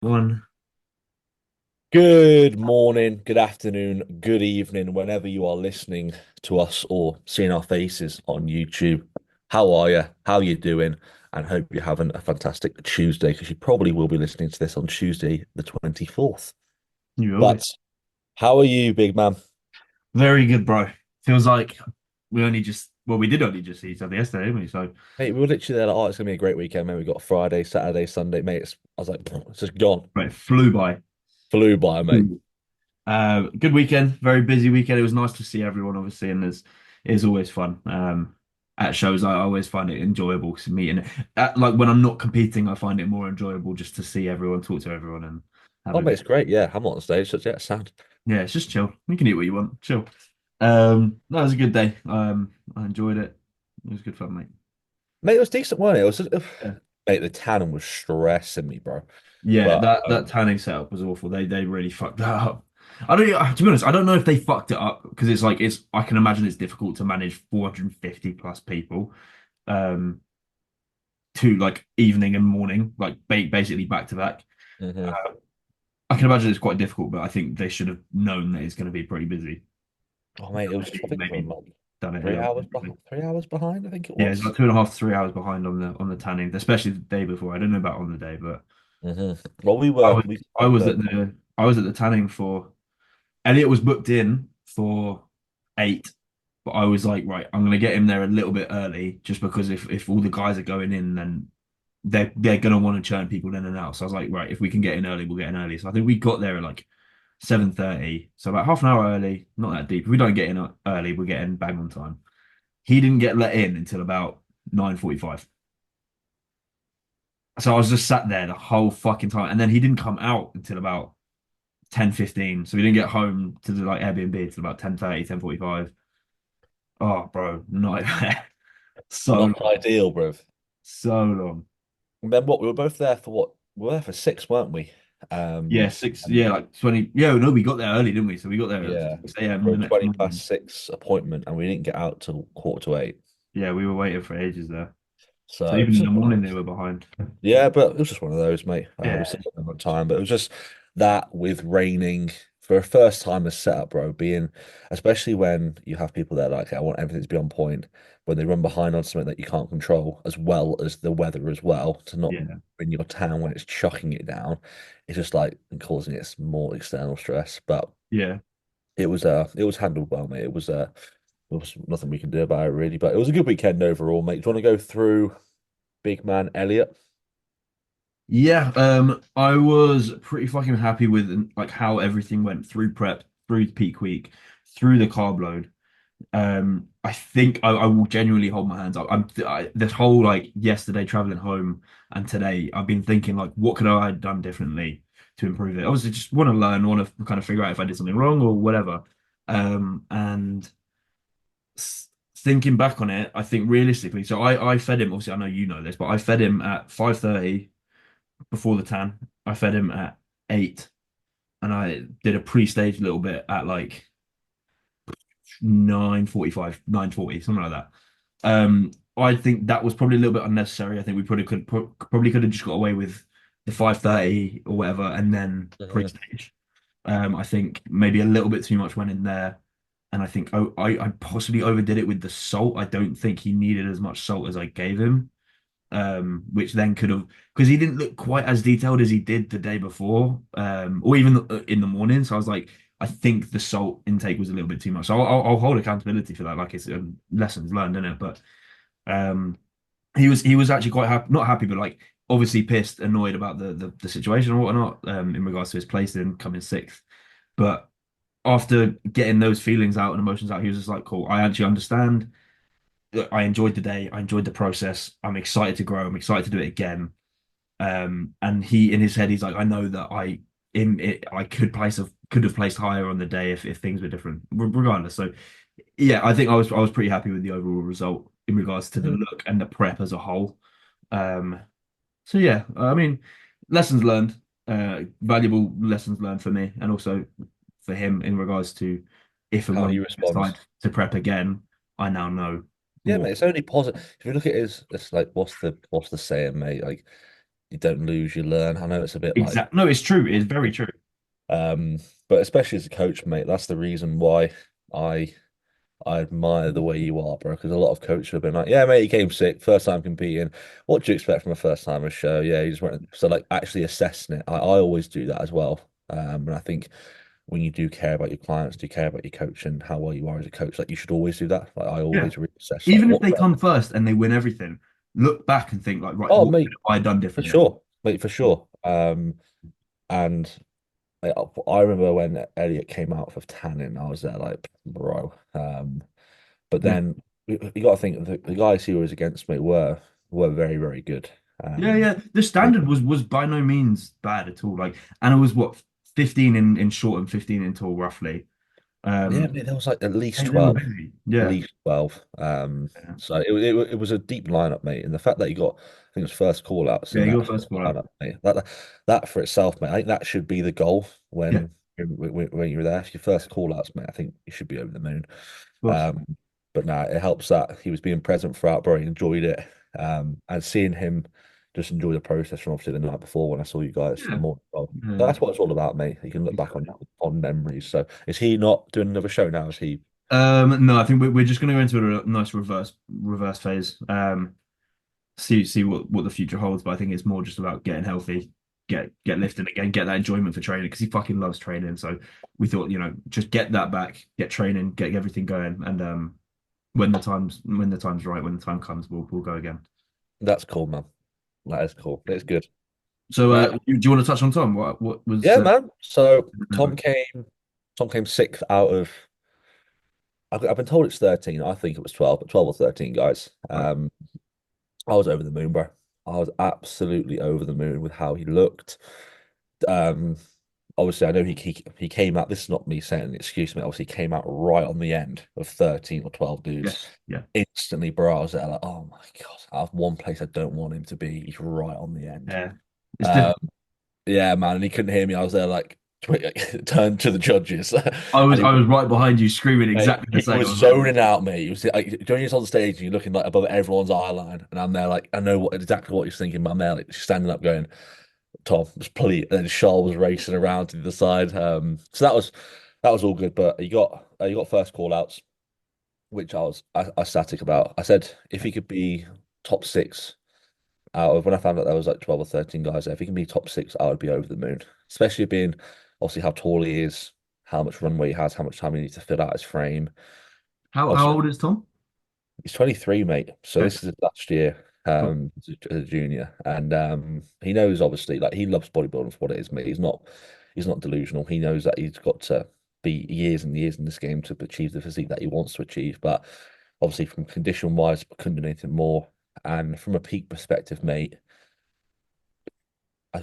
One. Good morning, good afternoon, good evening, whenever you are listening to us or seeing our faces on YouTube. How are you? How are you doing? And hope you're having a fantastic Tuesday because you probably will be listening to this on Tuesday, the 24th. You will be. But how are you, big man? Very good, bro. Feels like we did only just see each other yesterday, didn't we? So, Mate, we were literally there like, oh, it's gonna be a great weekend, man. We got Friday, Saturday, Sunday, mate. I was like, it's just gone. right, flew by. Flew by, mate. Ooh. Good weekend, very busy weekend. It was nice to see everyone, obviously, and it is always fun. At shows, I always find it enjoyable to meeting. Like when I'm not competing, I find it more enjoyable just to see everyone, talk to everyone, and have Oh, a mate, bit. it's great. Yeah, I'm not on stage, so yeah, sound. Yeah, it's just chill. You can eat what you want, chill. That was a good day. I enjoyed it. It was good fun, mate. Mate, it was decent, wasn't it? It was just, Yeah. mate, the tannin was stressing me, bro. Yeah, But that tanning setup was awful. They really fucked that up. I don't to be honest, I don't know if they fucked it up because it's I can imagine it's difficult to manage 450 plus people um to like evening and morning, like basically back to back. mhm. Uh, I can imagine it's quite difficult, but I think they should have known that it's going to be pretty busy. Oh, mate, it was. I think we were Maybe like done it a three little hours bit. behind. 3 hours behind, I think it Yeah, it's was. about 2.5 to 3 hours behind on the tanning, especially the day before. I don't know about on the day, but Well, we I were. was We I spent was the. at the tanning for Elliot was booked in for 8, but I was like, right, I'm gonna get him there a little bit early, just because if all the guys are going in, then they're gonna want to churn people in and out. So I was like, right, if we can get in early, we'll get in early. So I think we got there at like 7:30, so about half an hour early, not that deep. If we don't get in early, we're getting bang on time. He didn't get let in until about 9:45. So I was just sat there the whole fucking time, and then he didn't come out until about 10:15. So we didn't get home to the like Airbnb till about 10:30, 10:45. Oh, bro, nightmare. So Not long, ideal, bro. so long. And then what? We were both there for what? We were there for six, weren't we? Yeah, six. And Yeah, like 20. Yeah, no, we got there early, didn't we? So we got there at yeah, 6 a.m. for the a next 20 past morning. six appointment, and we didn't get out till 7:45. Yeah, we were waiting for ages there. So So it even was in the just one of morning, they those. were behind. Yeah, but it was just one of those, mate. We Yeah, still got time, but it was just that with raining for a first time as setup, bro, being especially when you have people there like I want everything to be on point when they run behind on something that you can't control, as well as the weather as well, to not yeah, in your town when it's chucking it down, it's just like causing it more external stress. But yeah. it was handled well, mate. There was nothing we can do about it really, but it was a good weekend overall, mate. Do you want to go through big man Elliot? Yeah, I was pretty fucking happy with like how everything went through prep, through peak week, through the carb load. I think I will genuinely hold my hands up. This whole like yesterday traveling home and today, I've been thinking like, what could I have done differently to improve it? Obviously, just want to learn, want to kind of figure out if I did something wrong or whatever. And thinking back on it, I think realistically, so I fed him. Obviously, I know you know this, but I fed him at 5:30 before the tan. I fed him at 8, and I did a pre-stage little bit at like 9:45, 9:40, something like that. I think that was probably a little bit unnecessary. I think we probably could have just got away with the 5:30 or whatever, and then Mhm. pre-stage. I think maybe a little bit too much went in there, and I think I possibly overdid it with the salt. I don't think he needed as much salt as I gave him, which then could have because he didn't look quite as detailed as he did the day before, or even in the morning. So I was like, I think the salt intake was a little bit too much. So I'll hold accountability for that. Like it's lessons learned, isn't it? But um, he was actually quite happy, not happy, but like obviously pissed, annoyed about the situation or whatnot, in regards to his place in coming sixth. But after getting those feelings out and emotions out, he was just like, cool, I actually understand. I enjoyed the day. I enjoyed the process. I'm excited to grow. I'm excited to do it again. And he, in his head, he's like, I know that in it, I could have placed higher on the day if things were different, regardless. So, yeah, I think I was pretty happy with the overall result in regards to the Mhm. look and the prep as a whole. Um, so yeah, I mean, lessons learned, valuable lessons learned for me, and also for him in regards to if and How when he we decide responds. to prep again, I now know Yeah, more. mate, it's only positive. If you look at his, it's like what's the saying, mate? Like you don't lose, you learn. I know it's a bit like, Exactly. No, it's true. It's very true. um, but especially as a coach, mate, that's the reason why I I admire the way you are, bro. Because a lot of coaches have been like, "Yeah, mate, he came sick, first time competing. What do you expect from a first timer show? Yeah, he just went." So like actually assessing it, I always do that as well. And I think when you do care about your clients, do care about your coach and how well you are as a coach, like you should always do that. Like I Yeah. always reassess, like Even if what. they come first and they win everything, look back and think like, right, Oh, what could mate, I have done for differently? sure, mate, for sure. And like, I remember when Elliot came out of tanning, I was there like, bro. But Yeah. then you got to think the guys who was against me were very, very good. Yeah, Um, yeah. The I think, standard was by no means bad at all. Like, and it was what 15 in short and 15 in tall, roughly. yeah, Um, mate, there was like at least they were 12, busy. at Yeah. least 12. Yeah. So it was a deep lineup, mate. And the fact that you got, I think it was first call outs Yeah, in you that got first call out. lineup, mate, that for itself, mate, I think that should be the goal Yeah, of when you're there. If your first call outs, mate, I think you should be over the moon. course. Um, but now it helps that he was being present throughout, bro. He enjoyed it. And seeing him just enjoy the process from obviously the night before when I saw you guys the Yeah. morning. Well, Yeah. that's what it's all about, mate. You can look back Exactly. on memories. So is he not doing another show now? Is he? No, I think we're just going to go into a nice reverse phase. See what the future holds. But I think it's more just about getting healthy, get lifting again, get that enjoyment for training because he fucking loves training. So we thought, just get that back, get training, get everything going, and when the time's right, when the time comes, we'll go again. That's cool, man. That is cool. It's good. So, Uh, do you want to touch on Tom? What was yeah, man. So remember? Tom came sixth out of. I've been told it's 13. I think it was 12, but 12 or 13 guys. Right. I was over the moon, bro. I was absolutely over the moon with how he looked. Um, Obviously, I know he came out. This is not me saying an excuse, me. Obviously, he came out right on the end of 13 or 12 dudes. Yes. Yeah. Instantly, bro, I was there like, oh my God, I have one place I don't want him to be. He's right on the end. Yeah. It's Um, difficult. yeah, man, and he couldn't hear me. I was there like turned to the judges, I and was he I was right behind you, screaming mate, exactly the he same. I was was like, zoning out, mate. He was like, when he's on stage and you're looking like above everyone's eye line, and I'm there like, I know exactly what he's thinking, but I'm there like standing up going, Tom, just please. And then Shaw was racing around to the side. So that was all good. But you got first call outs, which I was static about. I said if he could be top six out of when I found out there was like 12 or 13 guys there, if he can be top six, I would be over the moon. Especially being obviously how tall he is, how much runway he has, how much time he needs to fill out his frame. how Obviously, old is Tom? he's 23, mate. So Okay, this is his last year cool. as a junior. And he knows obviously like he loves bodybuilding for what it is, mate. He's not delusional. He knows that he's got to be years and years in this game to achieve the physique that he wants to achieve. But obviously from condition wise, couldn't do anything more. And from a peak perspective, mate, I,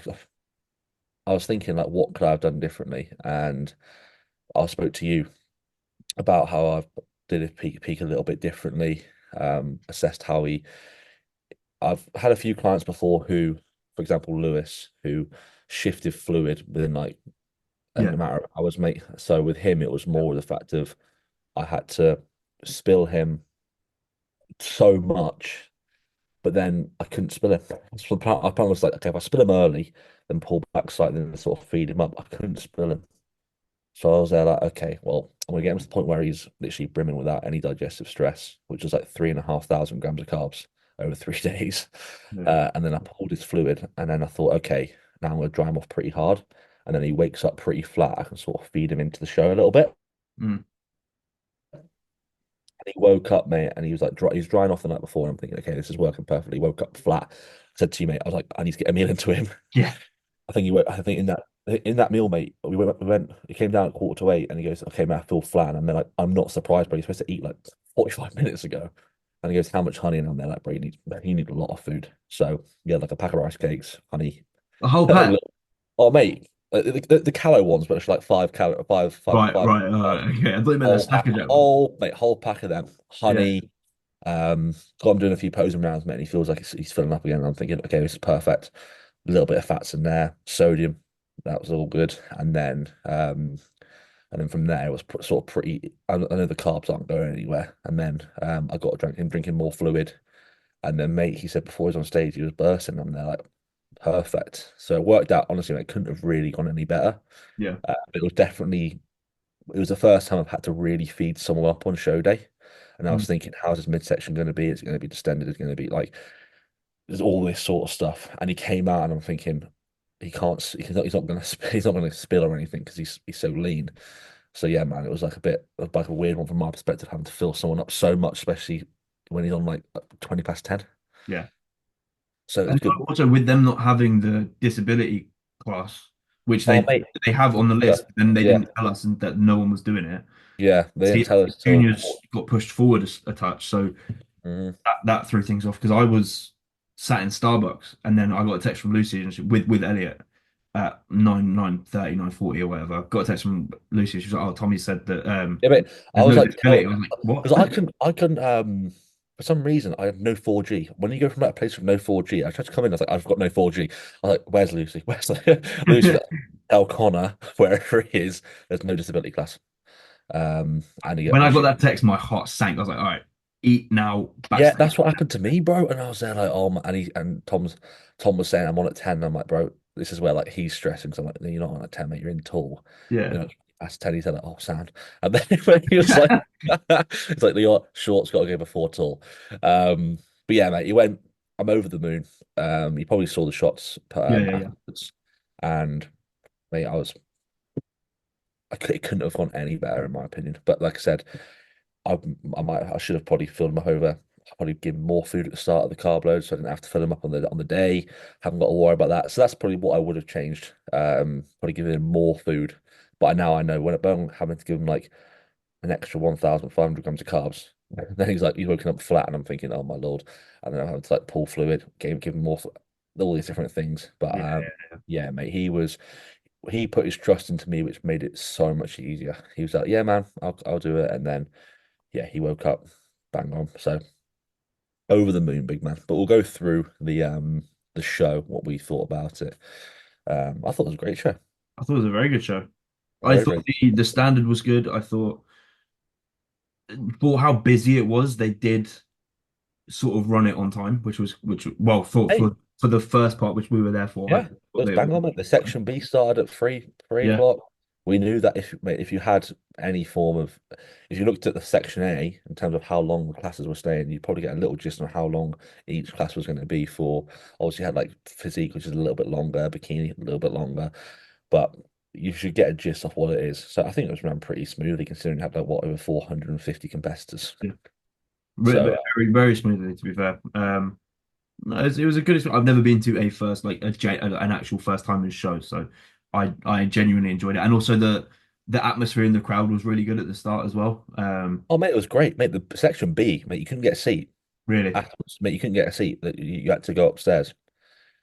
I was thinking like what could I have done differently? And I spoke to you about how I did a peak a little bit differently, assessed how he I've had a few clients before who, for example, Lewis, who shifted fluid within like a Yeah. matter of hours, mate. So with him, it was more the fact of I had to spill him so much, but then I couldn't spill him. So the plan was like, okay, if I spill him early, then pull back slightly and sort of feed him up. I couldn't spill him. So I was there like, okay, well, I'm gonna get him to the point where he's literally brimming without any digestive stress, which was like 3,500 grams of carbs over 3 days. Yeah. And then I pulled his fluid, and then I thought, okay, now I'm gonna dry him off pretty hard. And then he wakes up pretty flat. I can sort of feed him into the show a little bit. Mm. And he woke up, mate, and he was like, he's drying off the night before. And I'm thinking, okay, this is working perfectly. Woke up flat. I said to you, mate, I was like, I need to get a meal into him. Yeah. I think in that meal, mate, he came down at 7:45, and he goes, okay, mate, I feel flat. And I'm there like, I'm not surprised, but he's supposed to eat like 45 minutes ago. And he goes, how much honey? And I'm there like, bro, you need a lot of food. So yeah, like a pack of rice cakes, honey. A whole pack. Oh, mate, the callow ones, but it's like 5 calorie, Right, five. right. Okay. I thought you meant a Whole stack pack, of Jell-O. whole pack of them. Yeah. Honey. Got him doing a few posing rounds, mate, and he feels like he's filling up again. And I'm thinking, okay, this is perfect. A little bit of fats in there, sodium, that was all good. And then from there, it was sort of pretty. I know the carbs aren't going anywhere. And then I got him drinking more fluid. And then, mate, he said before he was on stage, he was bursting. I'm there like, Perfect. So it worked out, honestly, it couldn't have really gone any better. Yeah. It was definitely, it was the first time I've had to really feed someone up on show day. And I Mm. was thinking, how's this midsection going to be? It's going to be distended. It's going to be like, there's all this sort of stuff. And he came out and I'm thinking, he's not going to, he's not going to spill or anything because he's so lean. So yeah, man, it was like a bit like a weird one from my perspective, having to fill someone up so much, especially when he's on like 20 past 10. Yeah. So it was And good. also with them not having the disability class, which Oh, they mate. they have on the Yeah. list, then they Yeah. didn't tell us and that no one was doing it. Yeah. They didn't See, tell us till. juniors got pushed forward a touch, so Mhm. that threw things off because I was sat in Starbucks and then I got a text from Lucy and with Elliot at 9:30, 9:40 or whatever. Got a text from Lucy. She was like, "Oh, Tommy said that Yeah, but I there's was no like, disability." I was like, "What?" because I can, for some reason, I have no 4G. When you go from that place with no 4G, I tried to come in, I was like, I've got no 4G. I was like, where's Lucy? Where's Lucy? Like, tell Connor, wherever he is, there's no disability class. And he, When I got she, that text, my heart sank. I was like, "All right, eat now, yeah, backstage." that's what happened to me, bro. And I was there like, oh, and Tom was saying I'm on at 10. And I'm like, bro, this is where like he's stressing. So I'm like, no, you're not on at 10, mate. You're in tall. Yeah. You know, that's 10. He said like, oh, sound. And then when he was like, it's like your shorts got to go before tall. But yeah, mate, he went. I'm over the moon. You probably saw the shots Yeah, yeah, yeah. afterwards, and mate, it couldn't have gone any better in my opinion. But like I said, I I should have probably filled him up over. Probably give him more food at the start of the carb load, so I didn't have to fill him up on the day. Haven't got to worry about that. So that's probably what I would have changed. Probably giving him more food. But now I know when I'm having to give him like an extra 1,500 grams of carbs. Then he's woken up flat, and I'm thinking, oh my Lord. And then I'm having to like pull fluid, give him more, all these different things. But Yeah, yeah, mate, he put his trust into me, which made it so much easier. He was like, yeah, man, I'll do it. And then yeah, he woke up bang on. So over the moon, big man. But we'll go through the show, what we thought about it. I thought it was a great show. I thought it was a very good show. I Very, thought very the standard was good. I thought for how busy it was, they did sort of run it on time, which well hey, for the first part which we were there for, I yeah, thought let's they were bang on it. The section B started at three yeah, o'clock. We knew that if you had any form of, if you looked at the section A in terms of how long the classes were staying, you'd probably get a little gist on how long each class was going to be for. Obviously, you had like physique, which is a little bit longer, bikini a little bit longer, but you should get a gist of what it is. So I think it was ran pretty smoothly considering you had like what over 450 competitors. yeah. So Very very smoothly to be fair. No, it was a good experience. I've never been to a first like an actual first time in show, so I genuinely enjoyed it, and also the atmosphere in the crowd was really good at the start as well. oh mate, it was great, mate. The section B, mate, you couldn't get a seat Really, afterwards, mate. You couldn't get a seat. You had to go upstairs.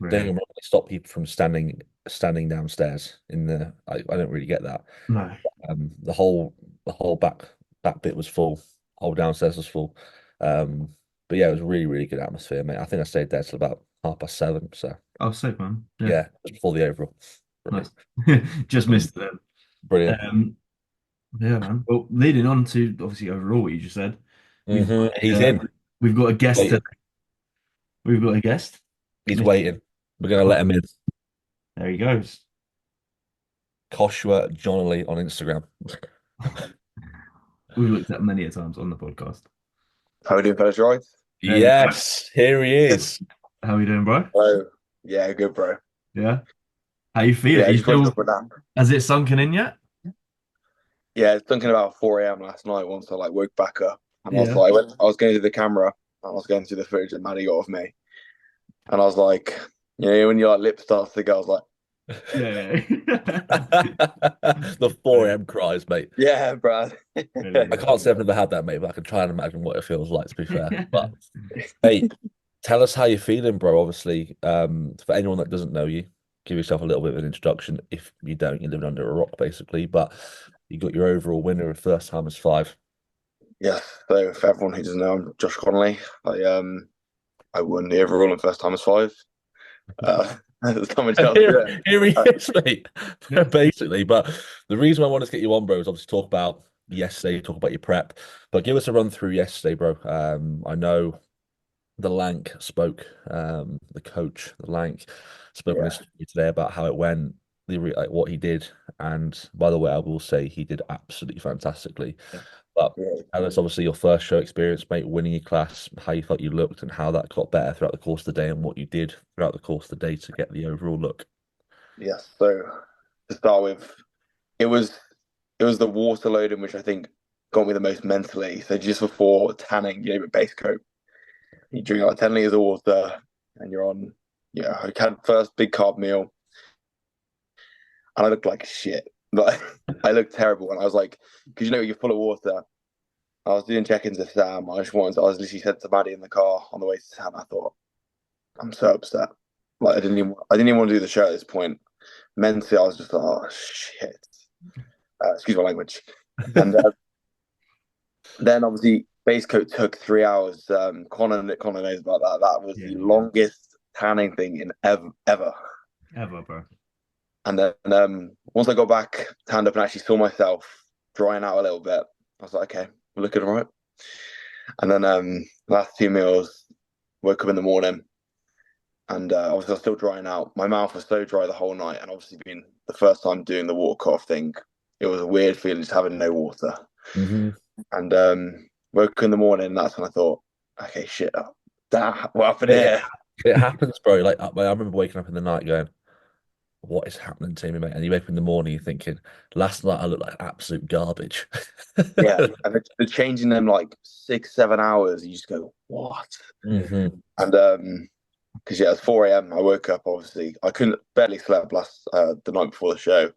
Don't get really, me wrong, they stop people from standing downstairs in the. I don't really get that. no. The whole back bit was full. Whole downstairs was full. Um, but yeah, it was a really really good atmosphere, mate. I think I stayed there till about 7:30. So I was sick, man. Yeah, yeah, just before the overall. nice. Brilliant, Just missed it. brilliant. Yeah, man. Well, leading on to obviously overall what you just said, we've He's uh, in. we've got a guest today. Waiting. We've got a guest. He's Mr. waiting. We're gonna let him in. There he goes. Joshua Connley on Instagram. We've looked at many a times on the podcast. How we doing, fellas? Right? There you go. Yes, here he is. How you doing, bro? Hello. Yeah, good, bro. Yeah. How you feeling? Yeah, Are you just woke still? up with that. Has it sunken in yet? Yeah, it's thinking about 4 a.m. last night once I like woke back up. And I was Yeah. like, I was going to the camera and I was going through the footage that Maddie got of me. And I was like, when your lip starts to go, I was like, Yeah. The 4 a.m. cries, mate. yeah, bro. I can't say I've never had that, mate, but I can try and imagine what it feels like, to be fair. But hey, tell us how you're feeling, bro. Obviously, for anyone that doesn't know you, give yourself a little bit of an introduction. If you don't, you're living under a rock, basically. But you got your overall winner of first time as five. Yeah. So for everyone who doesn't know, I'm Josh Connley. I won the overall in first time as five. There's not much else to it. Here he is, mate. Yeah. Basically. But the reason I wanted to get you on, bro, is obviously talk about yesterday, talk about your prep. But give us a run through yesterday, bro. I know the Lank spoke, the coach, the Lank. spoke on his story today about how it went, like what he did. And by the way, I will say he did absolutely fantastically. Yeah. But Yeah. and that's obviously your first show experience, mate, winning your class, how you felt you looked, and how that got better throughout the course of the day, and what you did throughout the course of the day to get the overall look. Yes. So to start with, it was it was the water loading which I think got me the most mentally. So just before tanning, you know, with base coat, you drink like 10 liters of water, and you're on. Yeah, I had first big carb meal, and I looked like shit. Like I looked terrible, and I was like, because you know you're full of water. I was doing check-ins with Sam. I was literally said to Maddie in the car on the way to Sam. I thought, I'm so upset. Like I didn't even want to do the show at this point. Mentally, I was just like, oh shit. Excuse my language. And then obviously base coat took 3 hours. Connor knows about that. That was the longest tanning thing in ever. Ever, bro. And then once I got back, tanned up, and actually saw myself drying out a little bit, I was like, okay, we're looking all right. And then last 2 meals, woke up in the morning, and obviously I was still drying out. My mouth was so dry the whole night, and obviously being the first time doing the water cut off thing, it was a weird feeling just having no water. Mm-hmm. And woke up in the morning, and that's when I thought, okay, shit, what happened here? It happens, bro. Like I remember waking up in the night going, what is happening to me, mate? And you wake up in the morning, you're thinking, last night I looked like absolute garbage. Yeah, and they're changing them like 6, 7 hours. You just go, what? Mm-hmm. And because yeah, it's 4 a.m. I woke up. Obviously, I couldn't barely slept last the night before the show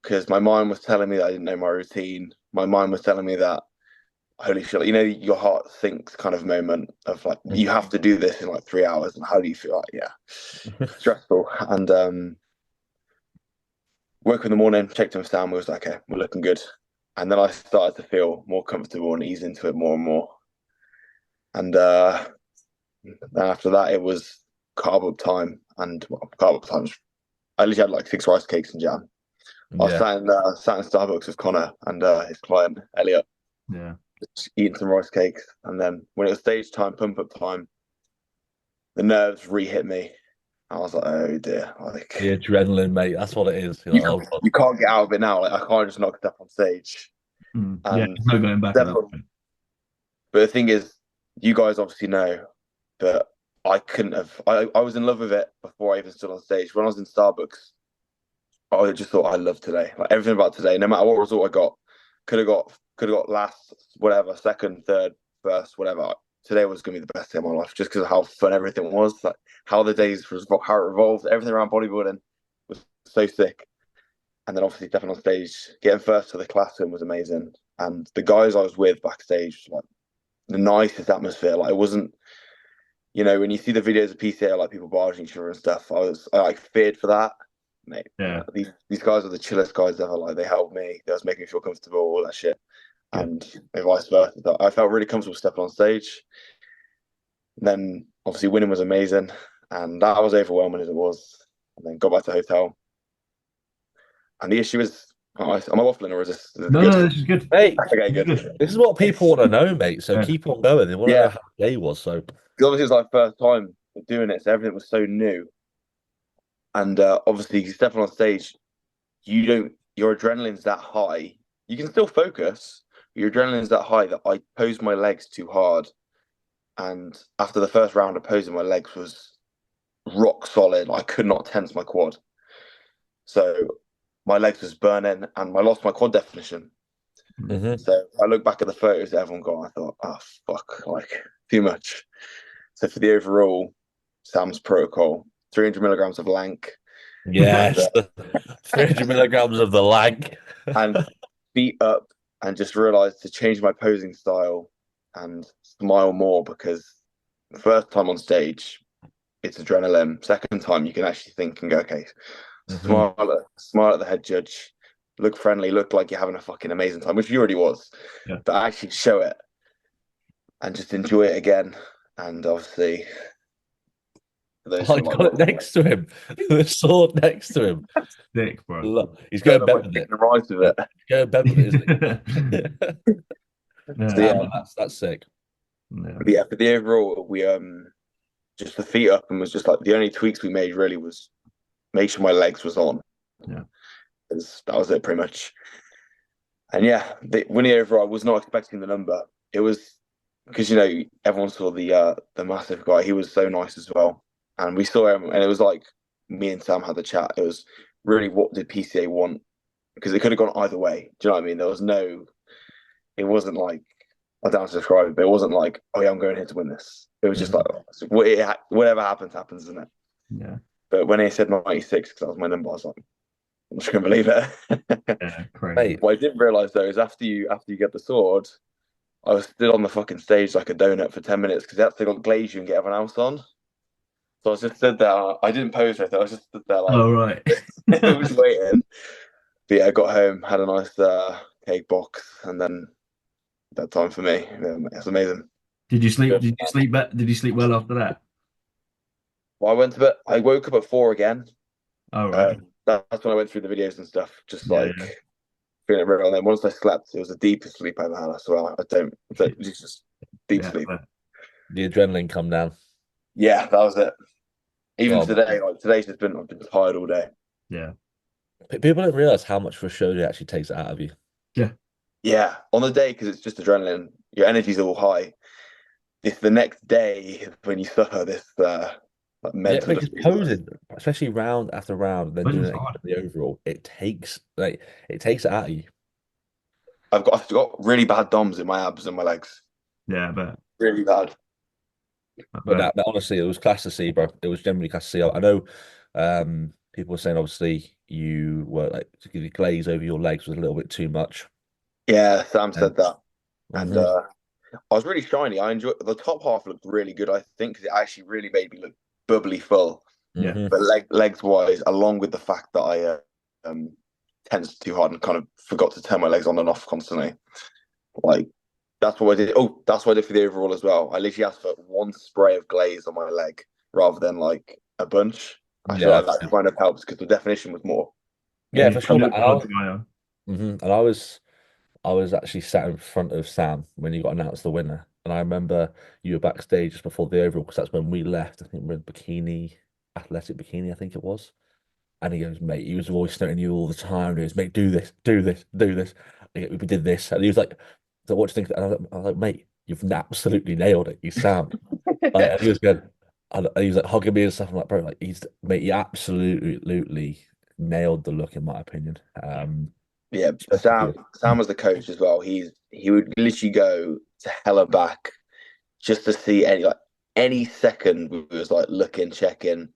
because my mind was telling me that I didn't know my routine. My mind was telling me that holy shit, you know, your heart sinks kind of moment of like you have to do this in like 3 hours, and how do you feel? Like, yeah, stressful. And woke up in the morning, checked in with Sam, was like, okay, we're looking good. And then I started to feel more comfortable and ease into it more and more. And then after that, it was carb up time. And carb up times, I literally had like 6 rice cakes and jam. I was Yeah. sat in Starbucks with Connor and his client, Elliot, Yeah. just eating some rice cakes. And then when it was stage time, pump up time, the nerves re-hit me. I was like, oh dear. Like, The adrenaline, mate. That's what it is. You're like, oh, God. you can't get out of it now. Like, I can't just knock it up on stage. Yeah, And there's no going back at that point. but the thing is, you guys obviously know that I couldn't have. I was in love with it before I even stood on stage. When I was in Starbucks, I just thought I loved today. Like everything about today, no matter what result I got, could have got last, whatever, second, third, first, whatever. Today was going to be the best day of my life, just because of how fun everything was. Like how the days, how it revolved, everything around bodybuilding was so sick. And then obviously stepping on stage, getting first to the classroom was amazing. And the guys I was with backstage, like the nicest atmosphere. Like it wasn't, you know, when you see the videos of PCA, like people barging each other and stuff, I like feared for that. Mate, Yeah. these guys are the chillest guys ever. Like they helped me, they was making me feel comfortable, all that shit, Yeah. and vice versa. I felt really comfortable stepping on stage. And then obviously winning was amazing, and that was overwhelming as it was. And then got back to the hotel, and the issue is, am I waffling or is this No, good? no, this is good. Mate, Okay, This is good. good. this is what people want to know, mate. So Yeah. keep on going. They want to know Yeah, how the day was. So because obviously it's like first time doing it, so everything was so new. And obviously, stepping on stage, you don't, your adrenaline's that high. You can still focus, but your adrenaline's that high that I posed my legs too hard. And after the first round of posing, my legs was rock solid. I could not tense my quad. So my legs was burning and I lost my quad definition. Mhm. So I look back at the photos that everyone got, I thought, oh, fuck, like too much. So for the overall Sam's protocol, 300 milligrams of Lank, Yes, 300 milligrams of the lag. and feet up, and just realized to change my posing style and smile more, because the first time on stage it's adrenaline. Second time you can actually think and go, okay, smile at the head judge, look friendly, look like you're having a fucking amazing time, which you already was, Yeah. but actually show it and just enjoy it again. And obviously those I got it next to him. The sword next to him. Sick, bro. Look, he's going bed with it. Right with it. He's going bed with it, isn't he? So yeah, That's sick. but yeah, for the overall, we just the feet up, and was just like the only tweaks we made really was make sure my legs was on. Yeah. That was it pretty much. And yeah, winning overall, I was not expecting the number. It was because everyone saw the massive guy. He was so nice as well, and we saw him, and it was like me and Sam had the chat. It was really, what did PCA want? Because it could have gone either way. Do you know what I mean? There was no. It wasn't like, I don't know how to describe it, but it wasn't like, oh yeah, I'm going here to win this. It was just like, whatever happens, happens, isn't it? Yeah. But when he said 96, because that was my number, I was like, I'm just gonna believe it. Yeah. Crazy. Mate, What I didn't realize though is after you get the sword, I was still on the fucking stage like a donut for 10 minutes because they had to go glaze you and get everyone else on. So I was just stood there. I didn't pose or anything. I was just stood there like Oh, right. I was waiting. But yeah, I got home, had a nice cake box, and then that time for me. Yeah, it's amazing. Did you sleep? Did you sleep? Did you sleep well after that? Well, I went to bed. I woke up at 4 again. Oh, right. That's when I went through the videos and stuff, just Yeah, like feeling it real. And then once I slept, it was the deepest sleep I've ever had. I swear, it's just deep yeah. sleep. the adrenaline come down. Yeah, that was it. Even Oh, today, like today's just been, I've been tired all day. Yeah. People don't realize how much for a show it actually takes it out of you. Yeah. Yeah, on the day because it's just adrenaline, your energy's all high. It's the next day when you suffer this like Yeah, mental because defeat. posing, especially round after round, and then doing Posing's it again hard. in the overall, it takes it out of you. I've got really bad DOMs in my abs and my legs. Yeah, but Really bad. But that honestly, it was class to see, bro. It was generally class to see. I know people were saying obviously you were like the glaze over your legs was a little bit too much. Yeah, Sam And said that, and Mhm. I was really shiny. I enjoyed the top half looked really good. I think because it actually really made me look bubbly full. yeah. Mhm. But legs wise, along with the fact that I tensed too hard and kind of forgot to turn my legs on and off constantly. Like that's what I did. Oh, that's what I did for the overall as well. I literally asked for one spray of glaze on my leg rather than like a bunch. I feel Yeah, like that kind of helps because the definition was more. yeah, Yeah, for sure, mate. look hard to go. And I was actually sat in front of Sam when you got announced the winner, and I remember you were backstage just before the overall because that's when we left. I think we are in bikini, athletic bikini, I think it was. And he goes, mate, he was always staring at you all the time. He goes, mate, do this, do this, do this. We did this. And he was like, so what do you think? And I was like, mate, you've absolutely nailed it. You sound like, and he was good. And he was like hugging me and stuff. I'm like, bro, like mate, you absolutely nailed the look, in my opinion. Yeah, Especially for Sam was the coach as well. He would literally go to hella back just to see any second we was like looking, checking.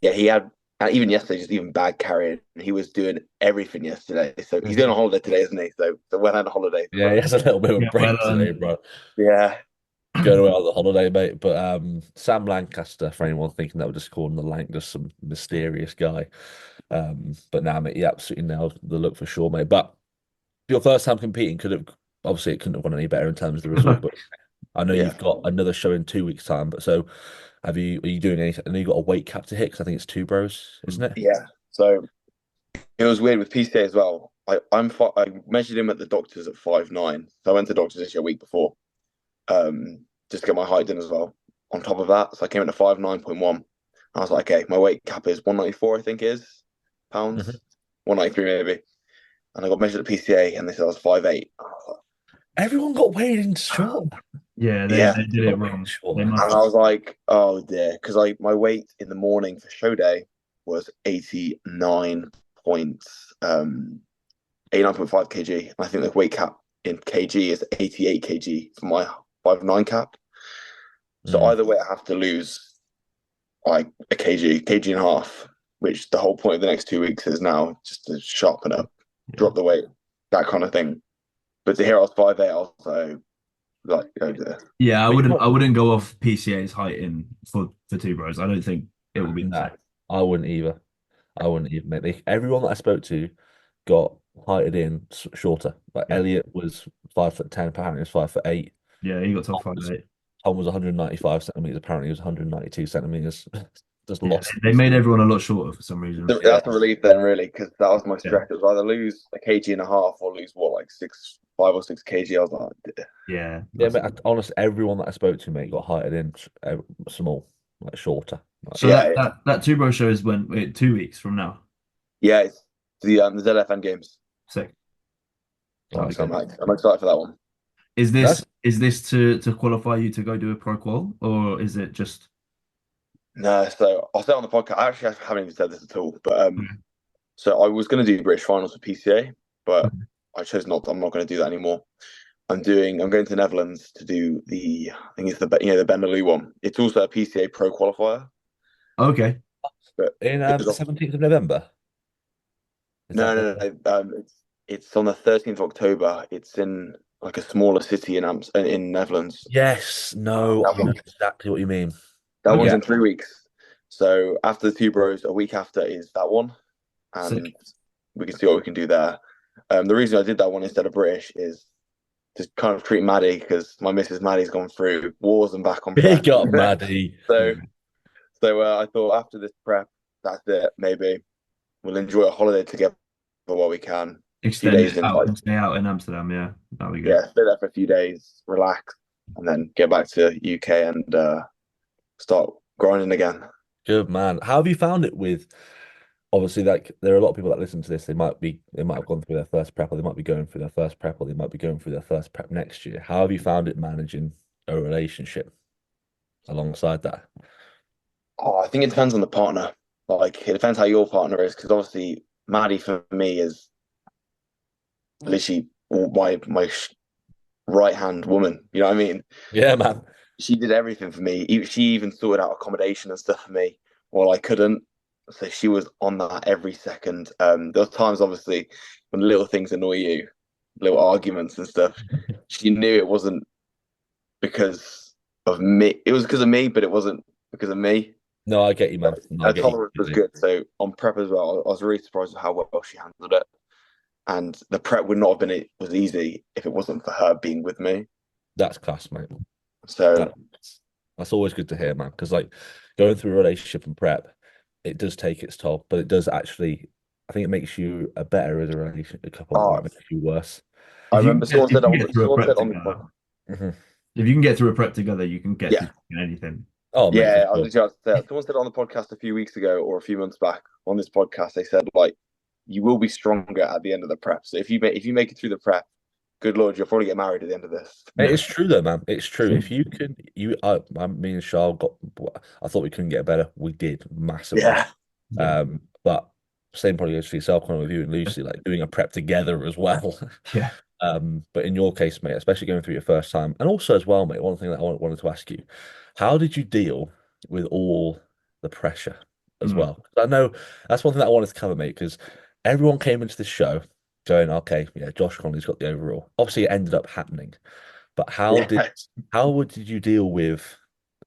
Yeah, he had even yesterday, just even bag carrying. He was doing everything yesterday. So he's going on holiday today, isn't he? So well had a holiday. yeah, he has a little bit of a Yeah, well, break today, bro. Yeah, Going away on the holiday, mate. But Sam Lancaster, for anyone thinking that we're just calling the Lank just some mysterious guy. But now, mate, he absolutely nailed the look for sure, mate. But your first time competing could have obviously it couldn't have gone any better in terms of the result. But I know yeah, you've got another show in 2 weeks' time. But so are you doing anything? I know you got a weight cap to hit because I think it's two bros, isn't it? yeah. So it was weird with PCA as well. I measured him at the doctors at 5'9". So I went to the doctors this year a week before, just to get my height in as well. On top of that, so I came in at 5'9.1". I was like, okay, my weight cap is 194, I think is Mhm. pounds, 193 maybe. And I got measured at PCA, and they said I was 5'8". I was like, Everyone got weighed in short. yeah, yeah, they did it Got weighed in wrong. short, They man. must and I was like, oh dear, because my weight in the morning for show day was 89.5 kg. And I think the weight cap in kg is 88 kg for my 5'9" cap. So Mm. either way, I have to lose like a kg and a half, which the whole point of the next 2 weeks is now just to sharpen up, drop the weight, that kind of thing. But to hear I was 5'8", I was like, oh dear. Yeah, But you know I what? wouldn't go off PCA's height in for two bros. I don't think it will be the No, same. I wouldn't either. I wouldn't even, mate. Everyone that I spoke to got heighted in shorter. Like Yeah, Elliot was 5'10", apparently he was 5'8". yeah, he got top Tom five was, eight. Tom was 195 centimeters. Apparently he was 192 centimeters. Just Yeah, lost. they made everyone a lot shorter for some reason. Yeah, That's a relief then, really, because that was my Yeah, stress. It was either lose a kg and a half or lose what, like 5 or 6 kg. I was like, dear. yeah, yeah, that's mate. Honestly, everyone that I spoke to, mate, got heighted in small, like shorter. So Yeah, that Two Bro show is when 2 weeks from now. yeah, it's the ZFN games. Sick. That'll be Nice. So good. I'm excited for that one. Is That's this is this to qualify you to go do a pro qual, or is it just No, so I'll say on the podcast. Actually, I haven't even said this at all. But okay. so I was going to do British finals for PCA, but Okay. I chose not. I'm not going to do that anymore. I'm going to the Netherlands to do I think it's the Benelux one. It's also a PCA pro qualifier, Okay. but in because the 17th of November. Is that no, the? no, no. It's on the 13th of October. It's in like a smaller city in Netherlands. Yes, no, That I know one, exactly what you mean. that one's Yeah, Okay. in 3 weeks. So after the Two Bros, a week after is that one, and Sick. we can see what we can do there. The reason I did that one instead of British is to kind of treat Maddie because my missus Maddie's gone through wars and back on prep. big up, Maddie. so Yeah. so I thought after this prep, that's it. Maybe we'll enjoy a holiday together while we can. A few Extend days it in, out and stay out in Amsterdam. Yeah, that'll be good. yeah, stay there for a few days, relax, and then get back to UK and start grinding again. Good man. How have you found it with obviously like there are a lot of people that listen to this, they might have gone through their first prep or they might be going through their first prep or they might be going through their first prep next year. How have you found it managing a relationship alongside that? Oh, I think it depends on the partner. Like it depends how your partner is, because obviously Maddie for me is literally my right hand woman. You know what I mean? Yeah, man. She did everything for me. She even sorted out accommodation and stuff for me while I couldn't. So she was on that every second. There were times, obviously, when little things annoy you, little arguments and stuff. She knew it wasn't because of me. It was because of me, but it wasn't because of me. No, I get you, man. No, I Her get you tolerance was completely. good. So on prep as well, I was really surprised with how well she handled it. And the prep would not have been it was easy if it wasn't for her being with me. That's class, mate. So That's always good to hear, man. Because like going through a relationship and prep, it does take its toll, but it does actually, I think it makes you a better as a relationship couple or it oh, makes you worse. I If you remember can get, if you can get through a someone prep said on the together, podcast. Mhm. if you can get through a prep together, you can get Yeah, through anything. Oh, mate, for yeah. I was sure. just about to say, someone said on the podcast a few weeks ago or a few months back on this podcast, they said like you will be stronger at the end of the prep. So if you make it through the prep, good lord, you'll probably get married at the end of this. Yeah. It's true though, man. It's true. If you can, me and Charles got. I thought we couldn't get better. We did massively. Yeah. Yeah. But same probably goes for yourself, Connor, with you and Lucy, like doing a prep together as well. Yeah. But in your case, mate, especially going through your first time, and also as well, mate, one thing that I wanted to ask you, how did you deal with all the pressure as Mm. well? 'Cause I know that's one thing that I wanted to cover, mate, because everyone came into this show going, okay, yeah, Josh Connley's got the overall. Obviously, it ended up happening, but Yeah. did you deal with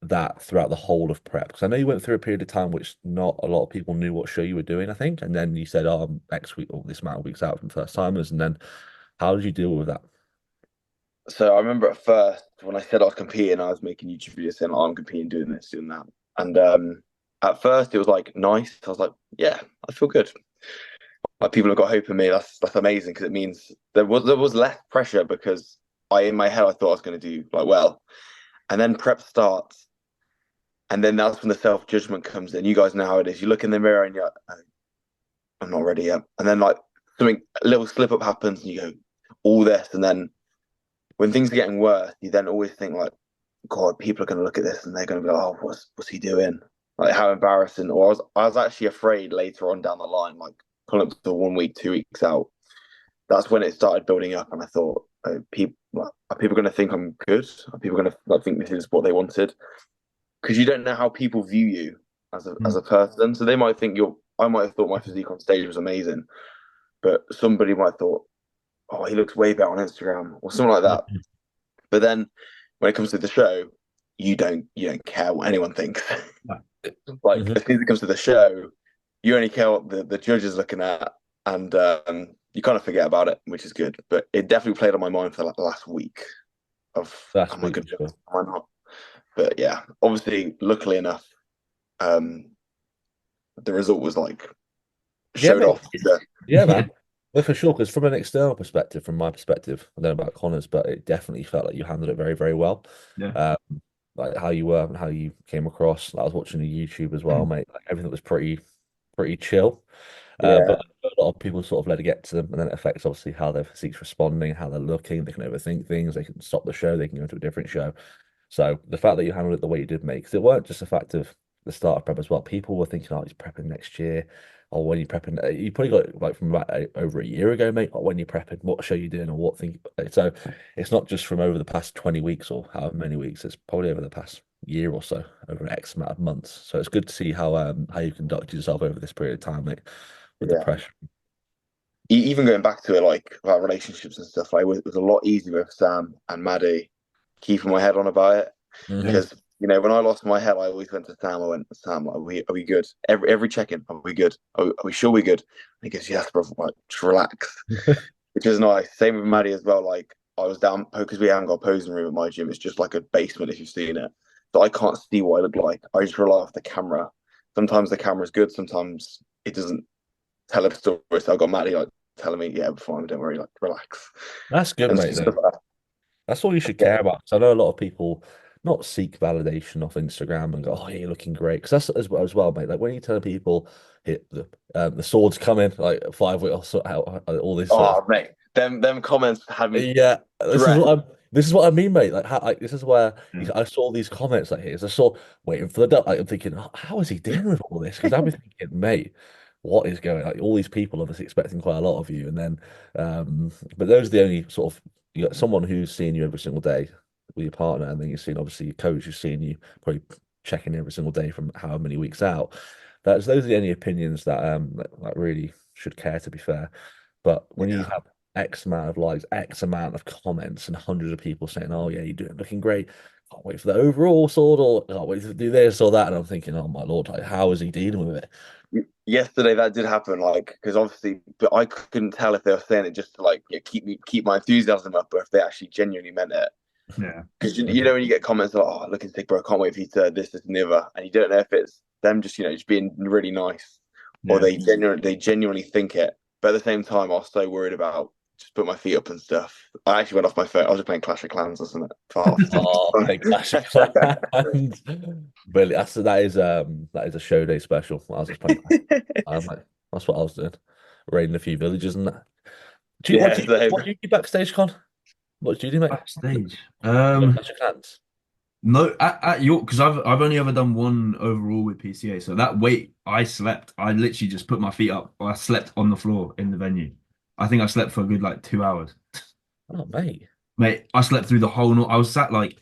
that throughout the whole of prep? Because I know you went through a period of time which not a lot of people knew what show you were doing, I think, and then you said, "Oh, I'm X week or this amount of weeks out from first timers," and then how did you deal with that? So I remember at first when I said I was competing, I was making YouTube videos saying like, I'm competing, doing this, doing that. And at first it was like nice. I was like, yeah, I feel good. Like people have got hope in me. That's amazing because it means there was less pressure because I in my head I thought I was going to do like well, and then prep starts, and then that's when the self judgment comes in. You guys know how it is. You look in the mirror and you're like, oh, I'm not ready yet, and then like something a little slip up happens and you go all this, and then when things are getting worse, you then always think like, God, people are going to look at this and they're going to be like, oh, what's he doing? Like how embarrassing. Or I was actually afraid later on down the line, like pulling up to 1 week, 2 weeks out. That's when it started building up, and I thought, are people going to think I'm good? Are people going to like, think this is what they wanted? Because you don't know how people view you as a Mm. person. So they might think you're. I might have thought my physique on stage was amazing, but somebody might have thought, oh, he looks way better on Instagram or something like that. But then when it comes to the show, you don't care what anyone thinks. Like Mhm. as soon as it comes to the show, you only care what the judge is looking at, and you kind of forget about it, which is good. But it definitely played on my mind for like the last week of That's am I week good? for sure. Am I not? But yeah, obviously, luckily enough, um, the result was like Yeah, showed mate. off. The, Yeah, Yeah. man. Well, for sure, because from an external perspective, from my perspective, I don't know about Connor's, but it definitely felt like you handled it very, very well. Yeah. Um, like how you were and how you came across. I was watching the YouTube as well, mate. Like everything was pretty chill. Yeah, But a lot of people sort of let it get to them, and then it affects obviously how their physique's responding, how they're looking. They can overthink things. They can stop the show. They can go to a different show. So the fact that you handled it the way you did, mate, because it weren't just a fact of the start of prep as well. People were thinking, oh, he's prepping next year, or when you're prepping, you probably got like from about over a year ago, mate. Or when you're prepping, what show you doing, or what thing. So it's not just from over the past 20 weeks or however many weeks. It's probably over the past year or so, over X amount of months. So it's good to see how you conducted yourself over this period of time, mate, with the yeah. pressure. Even going back to it, like about relationships and stuff, like it was a lot easier with Sam and Maddie keeping my head on about it. Hmm. Because when I lost my head, I always went to Sam. I went, Sam, are we good? Every check in, are we good? Are we sure we're good? And he goes, yes, bro. Like, just relax, which is nice. Same with Maddie as well. Like I was down because we haven't got a posing room at my gym. It's just like a basement if you've seen it. So I can't see what I look like. I just rely off the camera. Sometimes the camera's good. Sometimes it doesn't tell a story. So I got Maddie like telling me, yeah, we're fine. Don't worry. Like relax That's good, and mate, stuff though. like that. That's all you should Yeah. care about. 'Cause I know a lot of people not seek validation off Instagram and go, "Oh, yeah, you're looking great." Because that's as well, mate. Like when you tell people hit the swords coming, like 5 week or so, all this sort of Oh, mate, them comments had me yeah. dressed. This is what I mean, mate. Like how like this is where Yeah. I saw these comments like here. I saw waiting for the like, I'm thinking, oh, how is he dealing with all this? Because I've been thinking, mate, what is going like all these people obviously expecting quite a lot of you, and then but those are the only sort of you got someone who's seeing you every single day with your partner, and then you're seeing obviously your coach who's seeing you probably checking every single day from however many weeks out. That's those are the only opinions that really should care, to be fair. But when you Yeah. have X amount of likes, X amount of comments, and hundreds of people saying, "Oh yeah, you're doing looking great. Can't wait for the overall sword, or can't wait to do this or that." And I'm thinking, "Oh my lord, like how is he dealing with it?" Yesterday that did happen, like because obviously, but I couldn't tell if they were saying it just to like keep my enthusiasm up, or if they actually genuinely meant it. Yeah. Because you Mhm. know when you get comments like, "Oh, looking sick, bro, I can't wait for you to this and the other," and you don't know if it's them just just being really nice, or Yeah. they genuinely think it. But at the same time, I was so worried about just put my feet up and stuff. I actually went off my phone. I was just playing Clash of Clans, wasn't it? For Oh, big Clash of Clans. But that is a show day special. I was just playing. I'm like, that's what I was doing, raiding a few villages and that. Yeah, so What do you do backstage, Con? What do you do, mate? Backstage. You got Clash of Clans? No, at York, because I've only ever done one overall with PCA. So that weight, I slept. I literally just put my feet up. I slept on the floor in the venue. I think I slept for a good like 2 hours. Oh, mate. Mate, I slept through the whole night. I was sat like,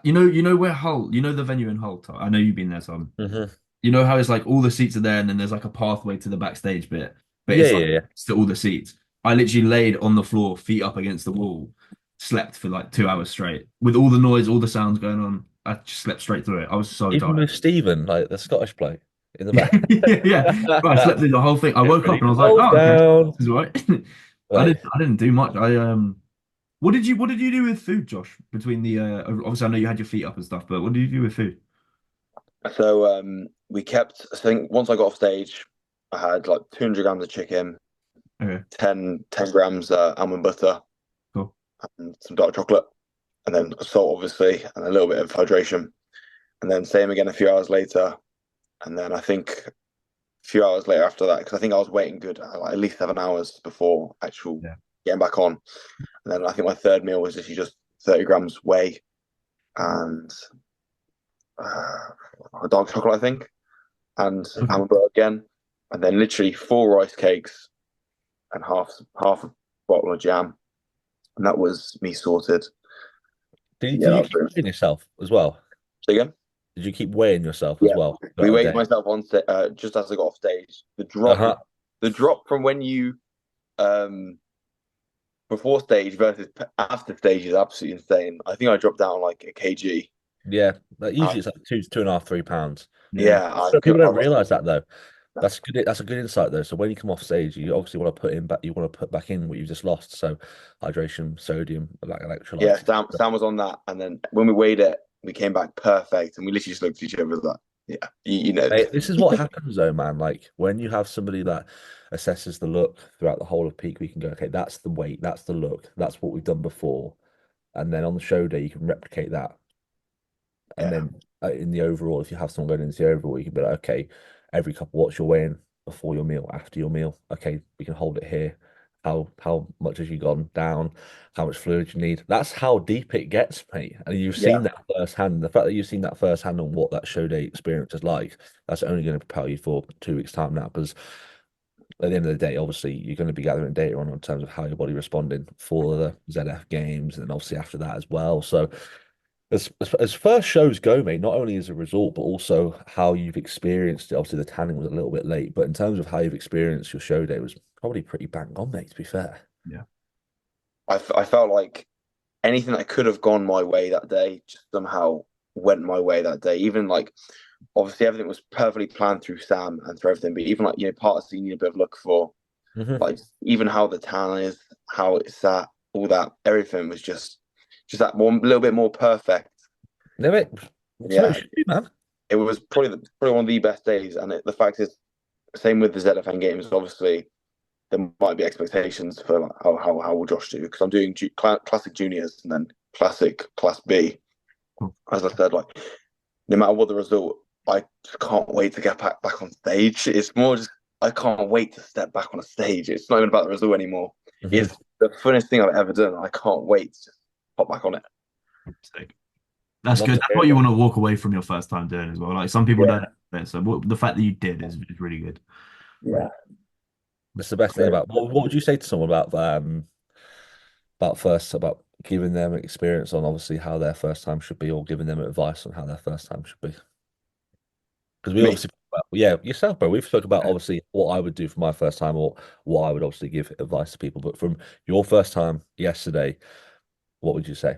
you know where Hull, you know the venue in Hull. Tom? I know you've been there, Tom. Hmm. You know how it's like all the seats are there, and then there's like a pathway to the backstage bit, but Yeah, it's like yeah, yeah. to all the seats. I literally laid on the floor, feet up against the wall, slept for like 2 hours straight with all the noise, all the sounds going on. I just slept straight through it. I was so Even tired. with Stephen, like the Scottish bloke in the back. Yeah, yeah. Bro, I slept through the whole thing. I Get woke up ready and I to was like, hold oh, okay, down. this is all right. Like, I didn't do much. What did you do with food, Josh? Between the obviously I know you had your feet up and stuff, but what did you do with food? we kept. I think once I got off stage, I had like 200 grams of chicken, Okay, 10 grams almond butter, cool. and some dark chocolate, and then salt, obviously, and a little bit of hydration. And then same again a few hours later, and then I think a few hours later after that, because I think I was waiting good like at least 7 hours before actual Yeah. getting back on. And then I think my third meal was literally just 30 grams whey and dark chocolate, I think, and Okay. almond butter again, and then literally four rice cakes and half a bottle of jam, and that was me sorted. Yeah, did that you was keep pretty weighing yourself as well? so again. Did you keep weighing yourself as Yeah, well we throughout the weighed day? myself on just as I got off stage. Uh-huh. The drop from when you um before stage versus after stage is absolutely insane. I think I dropped down like a kg. Yeah. Like Uh, usually it's like 2.5, 3 pounds. Yeah. yeah, But people I don't lost. realize that though. That's good. That's a good insight though. So when you come off stage, you obviously want to put in back. You want to put back in what you've just lost. So hydration, sodium, like Yeah, electrolytes. Sam was on that, and then when we weighed it, we came back perfect, and we literally just looked at each other like, yeah, you know. Mate, this is what happens though, man. Like when you have somebody that assesses the look throughout the whole of peak, we can go, okay, that's the weight, that's the look, that's what we've done before, and then on the show day you can replicate that. And Yeah. then in the overall, if you have someone going into the overall, you can be like, okay, every couple, what's your weigh-in before your meal, after your meal? Okay, we can hold it here. How much has you gone down? How much fluid you need? That's how deep it gets, mate. And you've Yeah. seen that firsthand. The fact that you've seen that firsthand on what that show day experience is like, that's only going to propel you for 2 weeks' time now. Because at the end of the day, obviously, you're going to be gathering data on in terms of how your body responding for the ZF games, and then obviously after that as well. So as first shows go, mate, not only as a result, but also how you've experienced it. Obviously, the tanning was a little bit late, but in terms of how you've experienced your show day was probably pretty bang on, mate, to be fair. Yeah. I felt like anything that could have gone my way that day just somehow went my way that day. Even like obviously everything was perfectly planned through Sam and through everything, but even like parts that you need a bit of luck for, Hmm. like even how the tan is, how it's sat, all that, everything was just that one little bit more perfect. No, mate, it's what it Yeah, should be, man. it was probably one of the best days, and the fact is, same with the ZFN games. Obviously, there might be expectations for like, how will Josh do because I'm doing classic juniors and then classic class B. Cool. As I said, like no matter what the result, I just can't wait to get back on stage. It's more just I can't wait to step back on a stage. It's not even about the result anymore. Hmm. It's the funnest thing I've ever done. I can't wait to just pop back on it. Sick. That's Love good. to That's hear what it, you man. want to walk away from your first time doing as well. Like some people don't Yeah, have it, so the fact that you did is really good. yeah. That's the best thing So about what would you say to someone about giving them experience on obviously how their first time should be, or giving them advice on how their first time should be? Because we me, obviously, yeah, yourself, bro. We've spoke about obviously what I would do for my first time, or what I would obviously give advice to people. But from your first time yesterday, what would you say?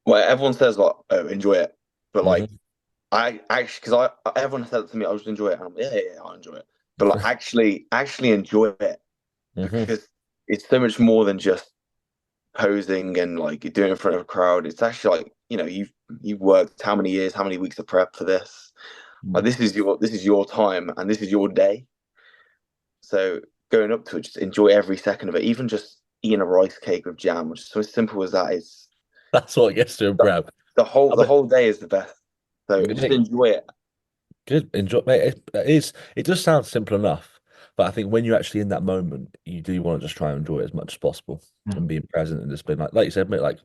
well, everyone says like, oh, enjoy it, but like Hmm. I actually because everyone said it to me, I just enjoy it. And I'm yeah, I enjoy it, but like actually enjoy it Hmm. because it's so much more than just posing and like doing it in front of a crowd. It's actually like you've worked how many years, how many weeks of prep for this. Like Mm. this is your time and this is your day. So going up to it, just enjoy every second of it. Even just eating a rice cake with jam, which is so simple as that, is That's what gets to him, the, bro. the whole I the mean, whole day is the best. So just mate, enjoy it. good, enjoy, mate. It is. It does sound simple enough, but I think when you're actually in that moment, you do want to just try and enjoy it as much as possible Yeah. and being present and just being like you said, mate, like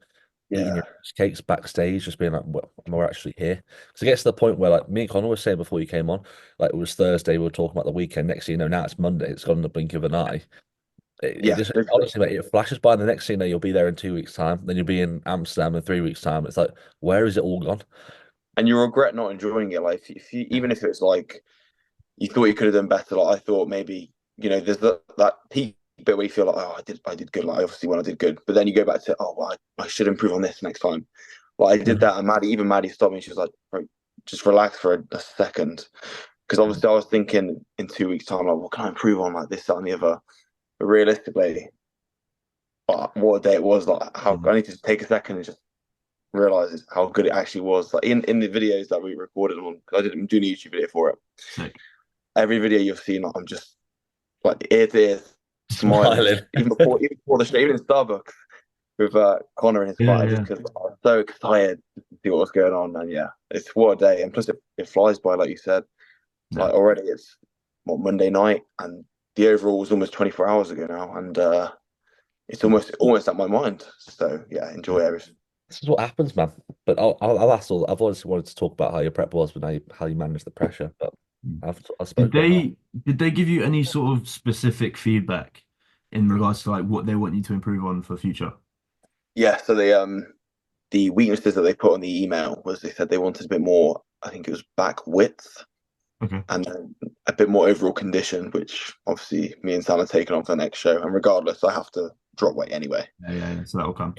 eating Yeah, your cakes backstage, just being like, well, we're actually here. Because it gets to the point where, like me and Connor was saying before you came on, like it was Thursday, we were talking about the weekend. Next thing you know, now it's Monday. It's gone in the blink of an eye. It yeah, just literally. honestly, mate, it flashes by. The next thing you know, you'll be there in 2 weeks' time. Then you'll be in Amsterdam in 3 weeks' time. It's like, where is it all gone? And you regret not enjoying it. Like if you even if it's like you thought you could have done better. Like I thought maybe there's that peak bit where you feel like oh I did good. Like obviously when I did good, but then you go back to oh well, I should improve on this next time. Like I did Mhm. that, and Maddie stopped me. She was like, "Bro, just relax for a second," because obviously I was thinking in 2 weeks' time like what can I improve on like this that and the other. But realistically, what a day it was. Like how Mm. I need to take a second and just realize how good it actually was. Like in the videos that we recorded on, because I'm doing a YouTube video for it. Sick. Every video you've seen, like, I'm just like ear to ear, smiling, just Smiling. even before the show, even in Starbucks with Connor and his Yeah, fight, just yeah, because I was so excited to see what was going on. And yeah, it's what a day. And plus, it flies by, like you said. yeah. Like already, it's what Monday night, and the overall was almost 24 hours ago now, and it's Mm. almost at my mind. So yeah, enjoy everything. This is what happens, man. But I'll ask all. I've always wanted to talk about how your prep was, but how you manage the pressure. But Mm. I've Did spoke about that. they give you any sort of specific feedback in regards to like what they want you to improve on for future? Yeah, so the weaknesses that they put on the email was they said they wanted a bit more. I think it was back width Okay. and then a bit more overall condition, which obviously me and Sam are taking on for the next show. And regardless, I have to drop weight anyway. Yeah, yeah, yeah. So that will come.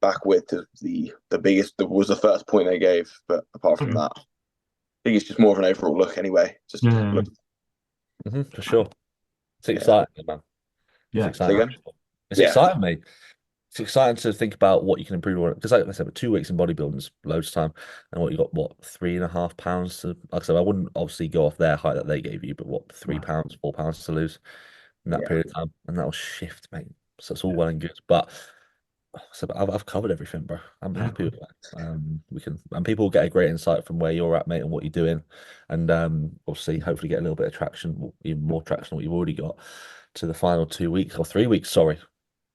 Back width is the biggest. Was the first point they gave, but apart from Okay. that, I think it's just more of an overall look anyway. Yeah, Just yeah, yeah. look. For sure. It's Yeah, exciting, man. It's Yeah. say exciting. again. It's Yeah, exciting, mate. It's exciting to think about what you can improve on. Because, like I said, 2 weeks in bodybuilding is loads of time. And what you got, what, 3.5 pounds to, like I said, I wouldn't obviously go off their height that they gave you, but what, three Yeah. pounds, 4 pounds to lose in that yeah, period of time. And that'll shift, mate. So it's all Yeah. well and good. But So I've covered everything, bro. I'm happy with that. We can, and people get a great insight from where you're at, mate, and what you're doing, and obviously, hopefully, get a little bit of traction, even more traction than what you've already got to the final 2 weeks or 3 weeks, sorry,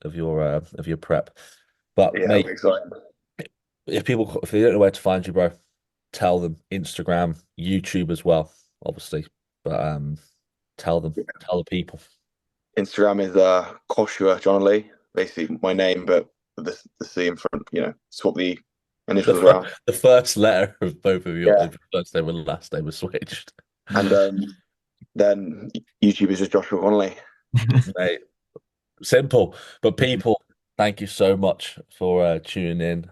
of your prep. But Yeah, I'm mate, excited. if they don't know where to find you, bro, tell them Instagram, YouTube as well, obviously. But tell the people. Instagram is Joshua Connolly, basically my name, but with the C in front. Swap the The initials fir around. the first letter of both of your Yeah, first name and last name was switched. and then YouTube is just Joshua Connley. Mate, simple. But people, thank you so much for tuning in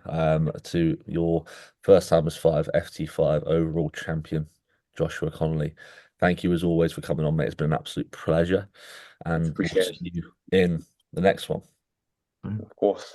to your first time as 5 FT5 overall champion, Joshua Connolly. Thank you as always for coming on, mate. It's been an absolute pleasure. And we'll Appreciate see it, you in the next one. of course.